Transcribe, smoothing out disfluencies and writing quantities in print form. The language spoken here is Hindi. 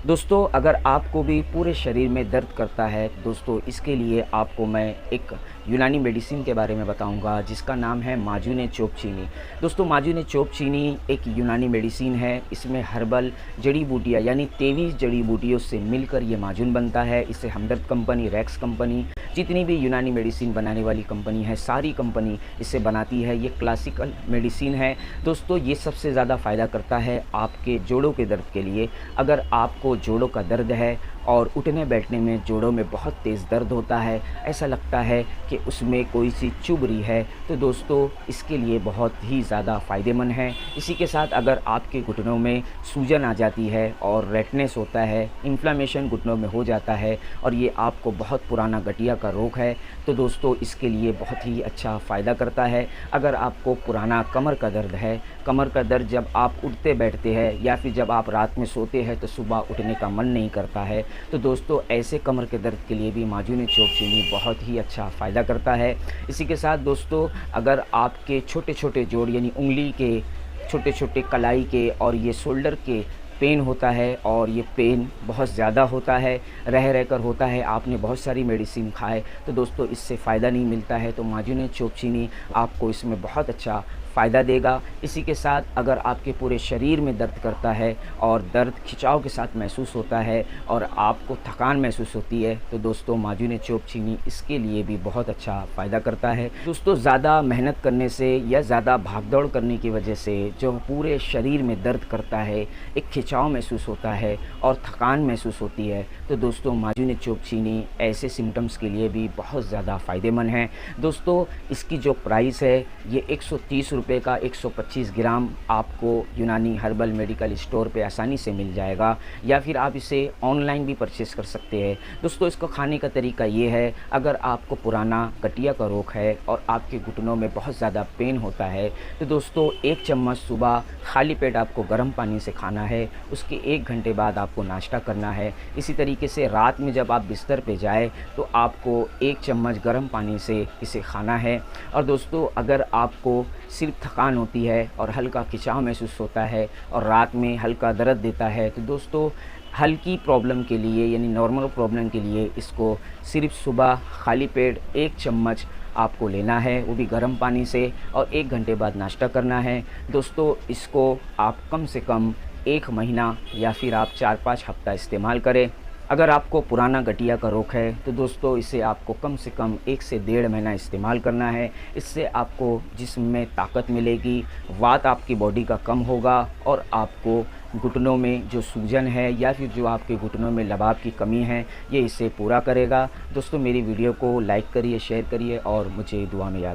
दोस्तों, अगर आपको भी पूरे शरीर में दर्द करता है, दोस्तों इसके लिए आपको मैं एक यूनानी मेडिसिन के बारे में बताऊंगा जिसका नाम है माजून चोक चीनी। दोस्तों, माजून चोक चीनी एक यूनानी मेडिसिन है। इसमें हर्बल जड़ी बूटियाँ यानी 23 जड़ी बूटियों से मिलकर ये माजून बनता है। इसे हमदर्द कंपनी, रैक्स कंपनी, जितनी भी यूनानी मेडिसिन बनाने वाली कंपनी है, सारी कंपनी इसे बनाती है। ये क्लासिकल मेडिसिन है। दोस्तों, ये सबसे ज़्यादा फ़ायदा करता है आपके जोड़ों के दर्द के लिए। अगर आपको जोड़ों का दर्द है और उठने बैठने में जोड़ों में बहुत तेज़ दर्द होता है, ऐसा लगता है कि उसमें कोई सी चुभ रही है, तो दोस्तों इसके लिए बहुत ही ज़्यादा फ़ायदेमंद है। इसी के साथ अगर आपके घुटनों में सूजन आ जाती है और रेडनेस होता है, इन्फ्लेमेशन घुटनों में हो जाता है और ये आपको बहुत पुराना गठिया का रोग है, तो दोस्तों इसके लिए बहुत ही अच्छा फ़ायदा करता है। अगर आपको पुराना कमर का दर्द है, कमर का दर्द जब आप उठते बैठते हैं या फिर जब आप रात में सोते हैं तो सुबह उठने का मन नहीं करता है, तो दोस्तों ऐसे कमर के दर्द के लिए भी माजून चोक चीनी बहुत ही अच्छा फ़ायदा करता है। इसी के साथ दोस्तों, अगर आपके छोटे छोटे जोड़ यानी उंगली के छोटे छोटे कलाई के और ये शोल्डर के पेन होता है और ये पेन बहुत ज़्यादा होता है, रह रहकर होता है, आपने बहुत सारी मेडिसिन खाए तो दोस्तों इससे फ़ायदा नहीं मिलता है, तो माजून चोक चीनी आपको इसमें बहुत अच्छा फ़ायदा देगा। इसी के साथ अगर आपके पूरे शरीर में दर्द करता है और दर्द खिंचाव के साथ महसूस होता है और आपको थकान महसूस होती है, तो दोस्तों माजून चोक चीनी इसके लिए भी बहुत अच्छा फ़ायदा करता है। दोस्तों, ज़्यादा मेहनत करने से या ज़्यादा भागदौड़ करने की वजह से जो पूरे शरीर में दर्द करता है, एक खिंचाव महसूस होता है और थकान महसूस होती है, तो दोस्तों माजून चोक चीनी ऐसे सिम्टम्स के लिए भी बहुत ज़्यादा फ़ायदेमंद है। दोस्तों, इसकी जो प्राइस है ये 130 रुपये का 125 ग्राम आपको यूनानी हर्बल मेडिकल स्टोर पे आसानी से मिल जाएगा, या फिर आप इसे ऑनलाइन भी परचेज़ कर सकते हैं। दोस्तों, इसको खाने का तरीका ये है, अगर आपको पुराना गठिया का रोग है और आपके घुटनों में बहुत ज़्यादा पेन होता है, तो दोस्तों 1 चम्मच सुबह खाली पेट आपको गर्म पानी से खाना है। उसके 1 घंटे बाद आपको नाश्ता करना है। इसी तरीके से रात में जब आप बिस्तर पे जाए तो आपको 1 चम्मच गर्म पानी से इसे खाना है। और दोस्तों, अगर आपको सिर्फ थकान होती है और हल्का खिंचाव महसूस होता है और रात में हल्का दर्द देता है, तो दोस्तों हल्की प्रॉब्लम के लिए यानी नॉर्मल प्रॉब्लम के लिए इसको सिर्फ सुबह खाली पेट 1 चम्मच आपको लेना है, वो भी गर्म पानी से, और 1 घंटे बाद नाश्ता करना है। दोस्तों, इसको आप कम से कम 1 महीना या फिर आप 4-5 हफ्ता इस्तेमाल करें। अगर आपको पुराना गठिया का रोग है तो दोस्तों इसे आपको कम से कम 1 से 1.5 महीना इस्तेमाल करना है। इससे आपको जिस्म में ताकत मिलेगी, वात आपकी बॉडी का कम होगा और आपको घुटनों में जो सूजन है या फिर जो आपके घुटनों में लबाब की कमी है, ये इसे पूरा करेगा। दोस्तों, मेरी वीडियो को लाइक करिए, शेयर करिए और मुझे दुआ में याद रखिए।